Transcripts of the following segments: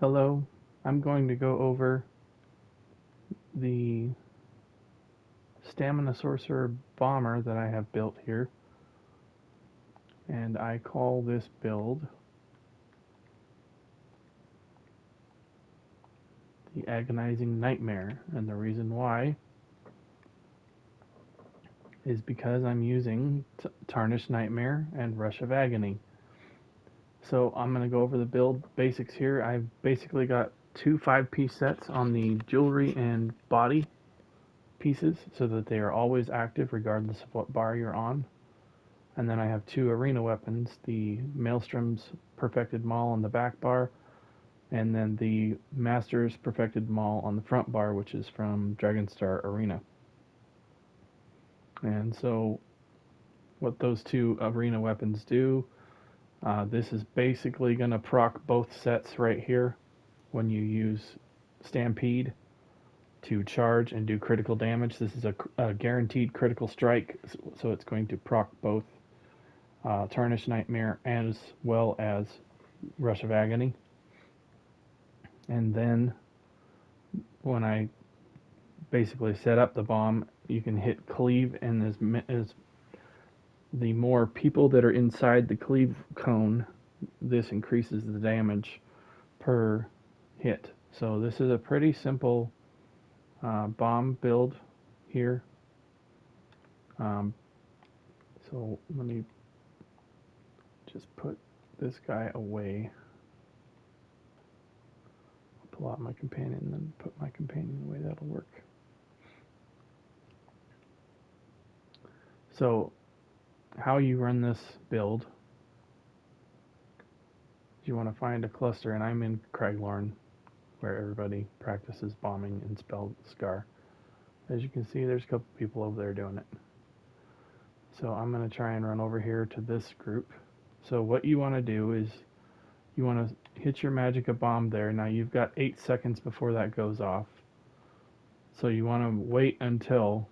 Hello, I'm going to go over the Stamina Sorc Bomber that I have built here, and I call this build the Agonizing Nightmare, and the reason why is because I'm using Tarnished Nightmare and Rush of Agony. So I'm going to go over the build basics here. I've basically got two 5-piece sets on the jewelry and body pieces so that they are always active regardless of what bar you're on. And then I have two arena weapons, the Maelstrom's Perfected Maul on the back bar, and then the Master's Perfected Maul on the front bar, which is from Dragonstar Arena. And so what those two arena weapons do, this is basically going to proc both sets right here when you use Stampede to charge and do critical damage. This is a guaranteed critical strike, so it's going to proc both Tarnished Nightmare as well as Rush of Agony. And then when I basically set up the bomb, you can hit cleave, and as the more people that are inside the cleave cone, this increases the damage per hit. So this is a pretty simple bomb build here. So let me just put this guy away. Pull out my companion and then put my companion away. That'll work. So how you run this build, you want to find a cluster, and I'm in Craiglorn, where everybody practices bombing in Spell Scar. As you can see, there's a couple people over there doing it. So I'm going to try and run over here to this group. So what you want to do is you want to hit your Magicka bomb there. Now you've got 8 seconds before that goes off. So you want to wait until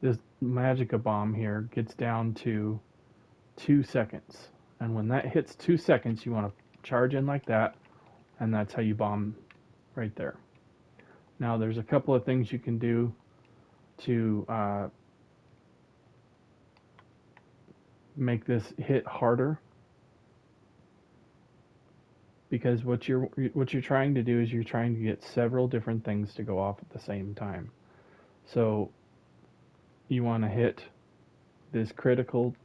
this Magicka bomb here gets down to 2 seconds. And when that hits 2 seconds, you want to charge in like that, and that's how you bomb right there. Now there's a couple of things you can do to make this hit harder, because what you're trying to do is you're trying to get several different things to go off at the same time. So you want to hit this critical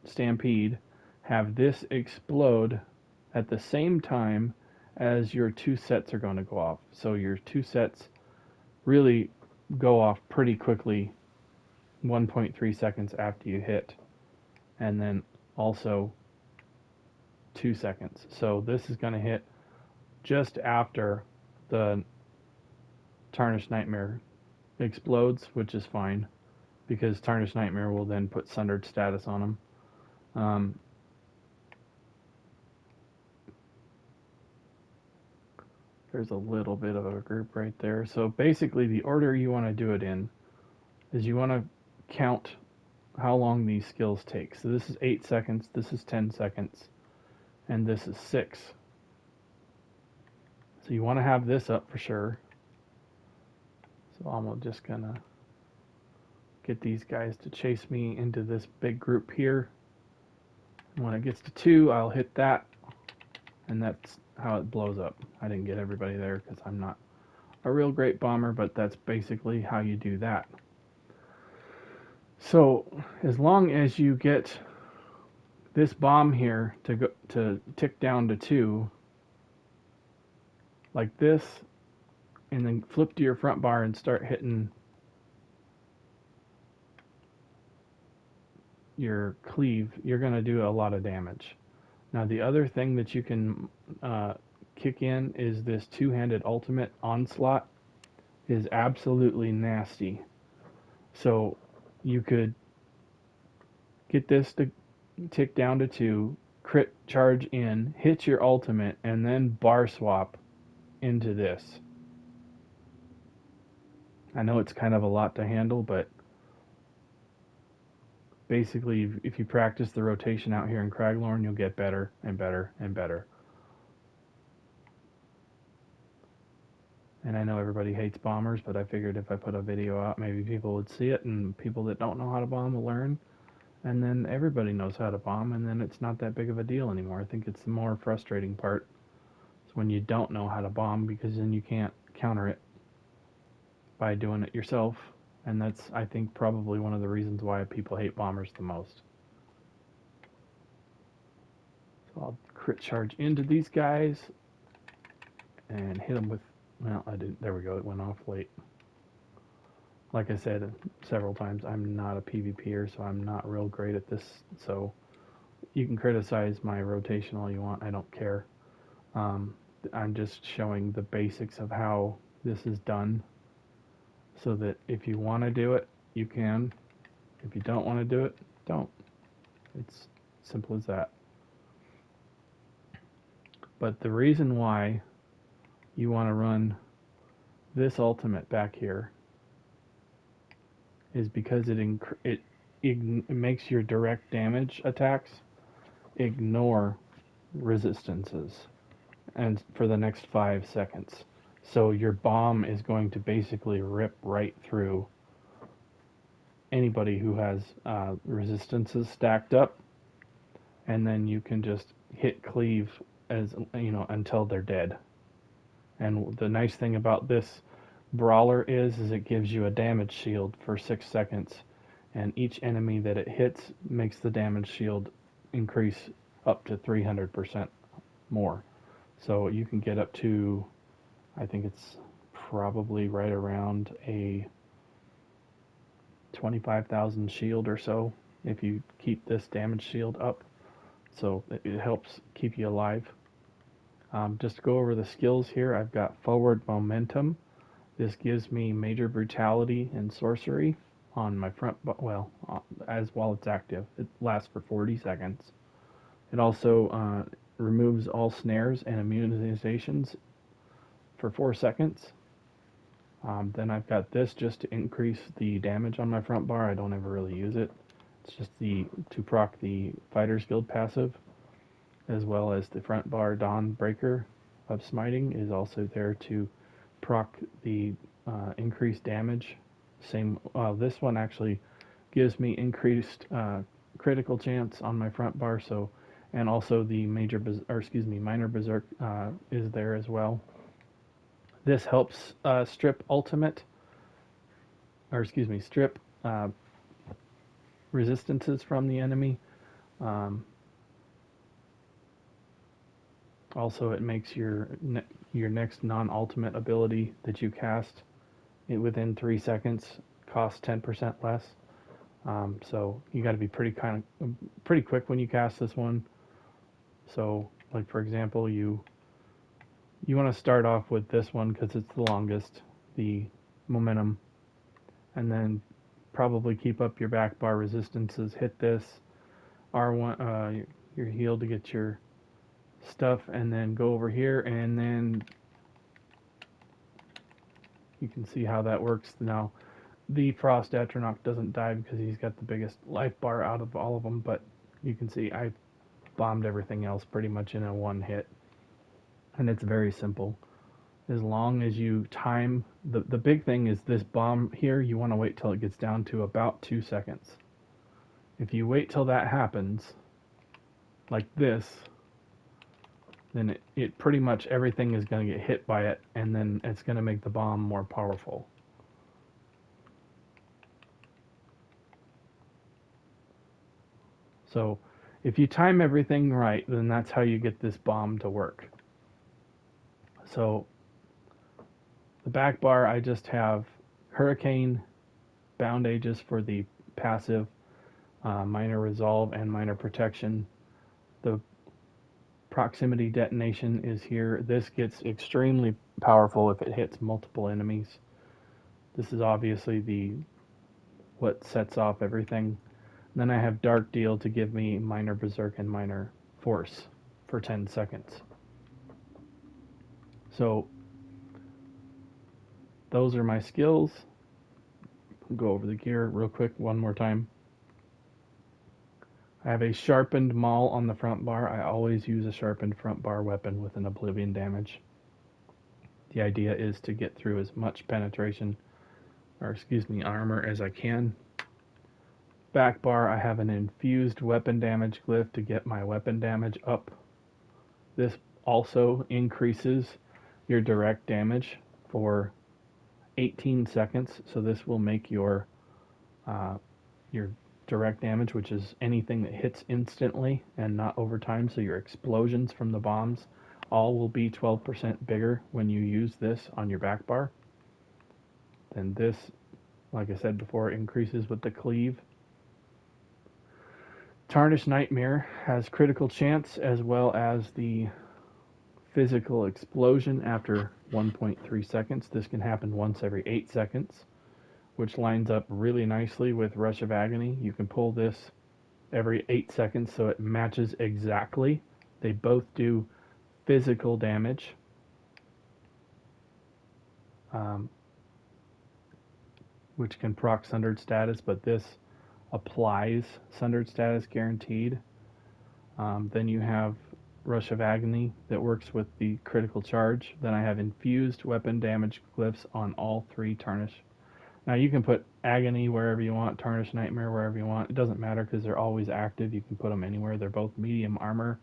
stampede, have this explode at the same time as your two sets are going to go off. So your two sets really go off pretty quickly, 1.3 seconds after you hit, and then also 2 seconds. So this is going to hit just after the Tarnished Nightmare explodes, which is fine because Tarnished Nightmare will then put Sundered status on them. There's a little bit of a group right there. So basically the order you want to do it in is you want to count how long these skills take. So this is 8 seconds, this is 10 seconds, and this is 6. So you want to have this up for sure. So I'm just gonna get these guys to chase me into this big group here. And when it gets to 2, I'll hit that, and that's how it blows up. I didn't get everybody there because I'm not a real great bomber, but that's basically how you do that. So as long as you get this bomb here to tick down to 2, like this, and then flip to your front bar and start hitting your cleave, you're going to do a lot of damage. Now the other thing that you can kick in is this two-handed ultimate onslaught is absolutely nasty. So you could get this to tick down to 2, crit charge in, hit your ultimate, and then bar swap into this. I know it's kind of a lot to handle, but basically, if you practice the rotation out here in Craglorn, you'll get better and better and better. And I know everybody hates bombers, but I figured if I put a video out, maybe people would see it, and people that don't know how to bomb will learn. And then everybody knows how to bomb, and then it's not that big of a deal anymore. I think it's the more frustrating part is when you don't know how to bomb, because then you can't counter it by doing it yourself. And that's, I think, probably one of the reasons why people hate bombers the most. So I'll crit charge into these guys and hit them with, well, I didn't, there we go, it went off late. Like I said several times, I'm not a PvPer, so I'm not real great at this. So you can criticize my rotation all you want, I don't care. I'm just showing the basics of how this is done, so that if you want to do it, you can. If you don't want to do it, don't. It's simple as that. But the reason why you want to run this ultimate back here is because it makes your direct damage attacks ignore resistances and for the next 5 seconds. So your bomb is going to basically rip right through anybody who has resistances stacked up, and then you can just hit cleave, as you know, until they're dead. And the nice thing about this brawler is it gives you a damage shield for 6 seconds, and each enemy that it hits makes the damage shield increase up to 300% more. So you can get up to, I think it's probably right around a 25,000 shield or so if you keep this damage shield up. So it helps keep you alive. Just to go over the skills here, I've got forward momentum. This gives me major brutality and sorcery on my front, well, as while it's active. It lasts for 40 seconds. It also removes all snares and immunizations for 4 seconds. Then I've got this just to increase the damage on my front bar. I don't ever really use it. It's just to proc the Fighter's Guild passive, as well as the front bar Dawn Breaker of Smiting is also there to proc the increased damage. This one actually gives me increased critical chance on my front bar. So, and also the minor berserk is there as well. This helps strip resistances from the enemy. Also, it makes your next non-ultimate ability that you cast within 3 seconds cost 10% less. So you got to be pretty quick when you cast this one. So, like for example, you want to start off with this one because it's the longest, the momentum, and then probably keep up your back bar resistances. Hit this R1, your heal to get your stuff, and then go over here, and then you can see how that works. Now, the Frost Atronach doesn't die because he's got the biggest life bar out of all of them, but you can see I bombed everything else pretty much in a one hit. And it's very simple. As long as you time, the big thing is this bomb here, you want to wait till it gets down to about 2 seconds. If you wait till that happens, like this, then it pretty much everything is going to get hit by it, and then it's going to make the bomb more powerful. So if you time everything right, then that's how you get this bomb to work. So the back bar, I just have Hurricane, Bound Aegis for the passive, Minor Resolve, and Minor Protection. The Proximity Detonation is here. This gets extremely powerful if it hits multiple enemies. This is obviously what sets off everything. Then I have Dark Deal to give me Minor Berserk and Minor Force for 10 seconds. So those are my skills. Go over the gear real quick one more time. I have a sharpened maul on the front bar. I always use a sharpened front bar weapon with an oblivion damage. The idea is to get through as much penetration, or excuse me, armor as I can. Back bar, I have an infused weapon damage glyph to get my weapon damage up. This also increases your direct damage for 18 seconds, so this will make uh, your direct damage, which is anything that hits instantly and not over time, so your explosions from the bombs all will be 12% bigger when you use this on your back bar. Then this, like I said before, increases with the cleave. Tarnished Nightmare has critical chance as well as the physical explosion after 1.3 seconds. This can happen once every 8 seconds, which lines up really nicely with Rush of Agony. You can pull this every 8 seconds so it matches exactly. They both do physical damage, um, which can proc Sundered status, but this applies Sundered status guaranteed. Then you have Rush of Agony that works with the critical charge. Then I have infused weapon damage glyphs on all three Tarnish. Now you can put Agony wherever you want, Tarnish Nightmare wherever you want. It doesn't matter because they're always active. You can put them anywhere. They're both medium armor.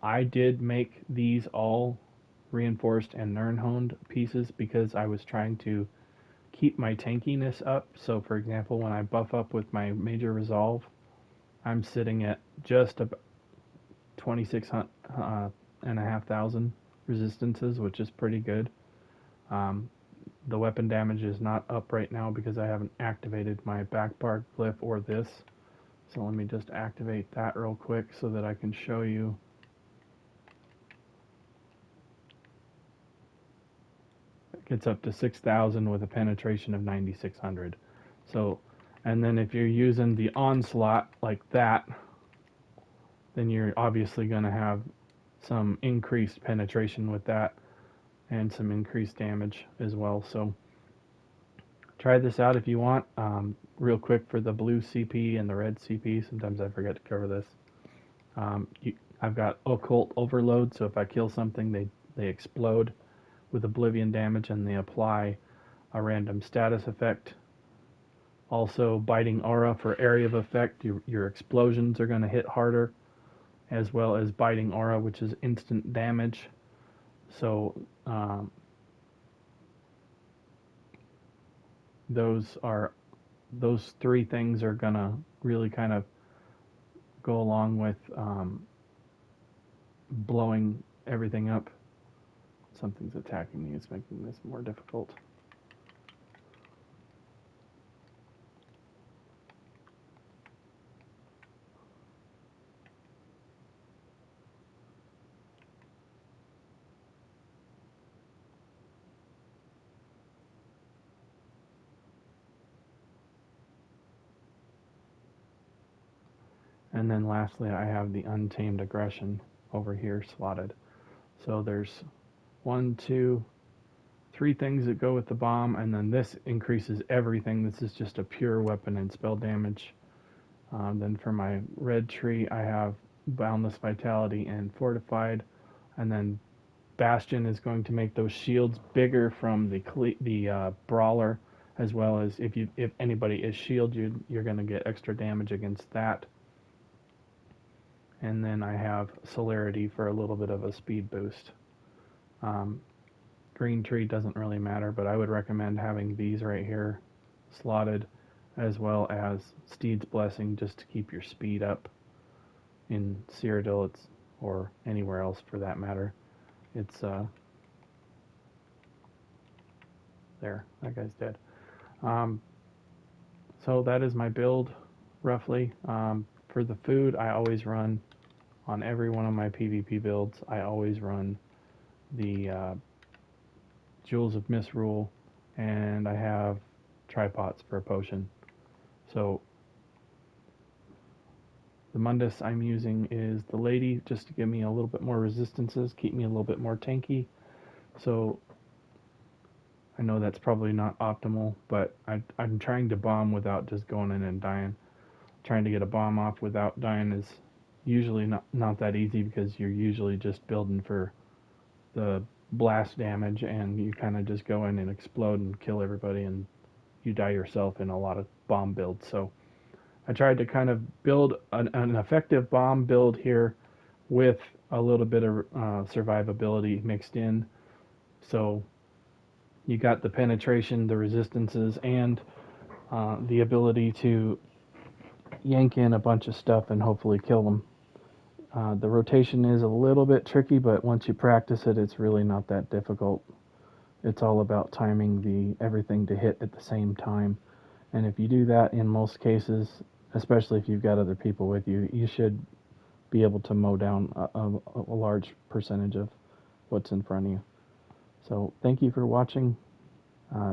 I did make these all reinforced and Nirnhoned pieces because I was trying to keep my tankiness up. So for example, when I buff up with my Major Resolve, I'm sitting at just about 26,500 resistances, which is pretty good. Um, the weapon damage is not up right now because I haven't activated my back bar glyph or this. So let me just activate that real quick so that I can show you. It gets up to 6,000 with a penetration of 9,600. So, and then if you're using the onslaught like that, then you're obviously going to have some increased penetration with that and some increased damage as well. So try this out if you want. Real quick for the blue CP and the red CP, sometimes I forget to cover this. I've got Occult Overload, so if I kill something, they explode with Oblivion damage and they apply a random status effect. Also, Biting Aura for area of effect. Your explosions are going to hit harder, as well as Biting Aura, which is instant damage. So those three things are gonna really kind of go along with blowing everything up. Something's attacking me. It's making this more difficult. And then lastly, I have the Untamed Aggression over here slotted. So there's 1, 2, 3 things that go with the bomb, and then this increases everything. This is just a pure weapon and spell damage. Then for my red tree, I have Boundless Vitality and Fortified, and then Bastion is going to make those shields bigger from the brawler, as well as if anybody is shielded, you're going to get extra damage against that. And then I have Celerity for a little bit of a speed boost. Green tree doesn't really matter, but I would recommend having these right here slotted, as well as Steed's Blessing, just to keep your speed up in Cyrodiil, or anywhere else for that matter. It's there, that guy's dead. So that is my build, roughly. For the food, I always run, on every one of my PvP builds, I always run the Jewels of Misrule, and I have tripods for a potion. So the Mundus I'm using is the Lady, just to give me a little bit more resistances, keep me a little bit more tanky. So I know that's probably not optimal, but I'm trying to bomb without just going in and dying. trying to get a bomb off without dying is usually not that easy, because you're usually just building for the blast damage, and you kind of just go in and explode and kill everybody, and you die yourself in a lot of bomb builds. So I tried to kind of build an effective bomb build here with a little bit of survivability mixed in. So you got the penetration, the resistances, and the ability to yank in a bunch of stuff and hopefully kill them. The rotation is a little bit tricky, but once you practice it, it's really not that difficult. It's all about timing everything to hit at the same time. And if you do that in most cases, especially if you've got other people with you, you should be able to mow down a large percentage of what's in front of you. So thank you for watching.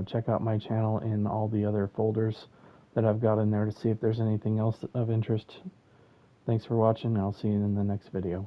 Check out my channel and all the other folders that I've got in there to see if there's anything else of interest. Thanks for watching, and I'll see you in the next video.